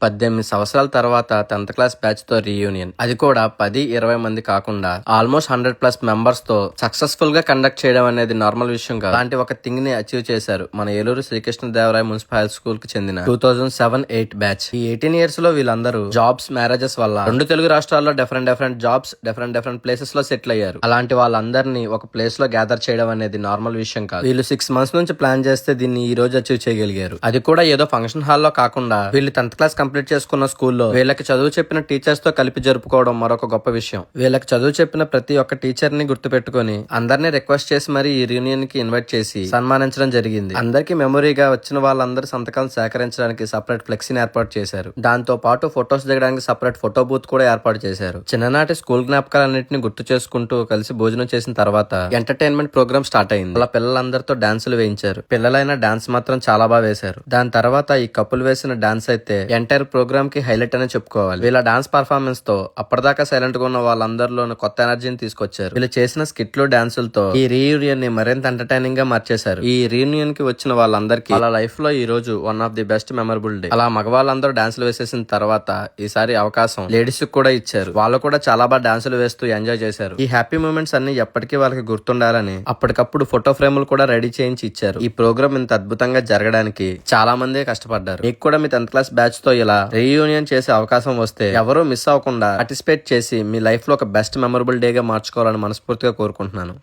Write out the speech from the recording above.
18 సంవత్సరాల తర్వాత 10th class batch తో రీయూనియన్. అది కూడా 10-20 మంది కాకుండా ఆల్మోస్ట్ 100+ మెంబర్స్ తో సక్సెస్ఫుల్ గా కండక్ట్ చేయడం అనేది నార్మల్ విషయం కాదు. అలాంటి ఒక థింగ్ ని అచీవ్ చేశారు మన Eluru Sri Krishnadevaraya municipal high school కి చెందిన 2007-8 బ్యాచ్. ఈ 18 ఇయర్స్ లో వీళ్ళందరూ జాబ్స్, మ్యారేజెస్ వల్ల 2 తెలుగు రాష్ట్రాల్లో డిఫరెంట్ జాబ్స్, డిఫరెంట్ ప్లేసెస్ లో సెటిల్ అయ్యారు. అలాంటి వాళ్ళందరినీ ఒక ప్లేస్ లో గ్యాదర్ చేయడం అనేది నార్మల్ విషయం కాదు. వీళ్ళు 6 months నుంచి ప్లాన్ చేస్తే దీన్ని ఈ రోజు అచీవ్ చేయగలిగారు. అది కూడా ఏదో ఫంక్షన్ హాల్లో కాకుండా వీళ్ళు 10th క్లాస్ కంప్లీట్ చేసుకున్న స్కూల్లో వీళ్ళకి చదువు చెప్పిన టీచర్స్ తో కలిపి జరుపుకోవడం మరొక గొప్ప విషయం. వీళ్ళకి చదువు చెప్పిన ప్రతి ఒక్క టీచర్ ని గుర్తు పెట్టుకుని అందరినీ రిక్వెస్ట్ చేసి మరి ఈ రీయూనియన్ కి ఇన్వైట్ చేసి సన్మానించడం జరిగింది. అందరికి మెమొరీగా వచ్చిన వాళ్ళందరి సంతకాలను సేకరించడానికి సపరేట్ ఫ్లెక్సీని ఏర్పాటు చేశారు. దాంతో పాటు ఫొటోస్ దిగడానికి సపరేట్ ఫోటో బూత్ కూడా ఏర్పాటు చేశారు. చిన్ననాటి స్కూల్ జ్ఞాపకాలన్నింటినీ గుర్తు చేసుకుంటూ కలిసి భోజనం చేసిన తర్వాత ఎంటర్టైన్మెంట్ ప్రోగ్రామ్ స్టార్ట్ అయింది. అలా పిల్లలందరితో డాన్సులు వేయించారు. పిల్లలైన డాన్స్ మాత్రం చాలా బాగా వేశారు. దాని తర్వాత ఈ కపుల్ వేసిన డాన్స్ అయితే ఎంటైర్ ప్రోగ్రామ్ కి హైలైట్ అనే చెప్పుకోవాలి. వీళ్ళ డాన్స్ పర్ఫార్మెన్స్ తో అప్పటిదాకా సైలెంట్ గా ఉన్న వాళ్ళందరిలోనూ కొత్త ఎనర్జీని తీసుకొచ్చారు. వీళ్ళు చేసిన స్కిట్లు, డాన్సులతో ఈ రీయూనియన్ ని మరింత ఎంటర్టైనింగ్ గా మార్చేశారు. ఈ రీయూనియన్ కి వచ్చిన వాళ్ళందరికీ వాళ్ళ లైఫ్ లో ఈ రోజు one of the best memorable day. అలా మగవాళ్ళందరూ డాన్సులు వేసేసిన తర్వాత ఈసారి అవకాశం లేడీస్ కి కూడా ఇచ్చారు. వాళ్ళు కూడా చాలా బాగా డాన్సులు వేస్తూ ఎంజాయ్ చేశారు. ఈ హ్యాపీ మూమెంట్స్ అన్ని ఎప్పటికీ వాళ్ళకి గుర్తుండాలని అప్పటికప్పుడు ఫోటో ఫ్రేములు కూడా రెడీ చేయించి ఇచ్చారు. ఈ ప్రోగ్రామ్ ఇంత అద్భుతంగా జరగడానికి చాలా మంది కష్టపడ్డారు. మీకు కూడా మీ 10th క్లాస్ బ్యాచ్ తో ఇలా రీయూనియన్ చేసే అవకాశం వస్తే ఎవరూ మిస్ అవ్వకుండా పార్టిసిపేట్ చేసి మీ లైఫ్ లో ఒక బెస్ట్ మెమరబుల్ డే గా మార్చుకోవాలని మనస్ఫూర్తిగా కోరుకుంటున్నాను.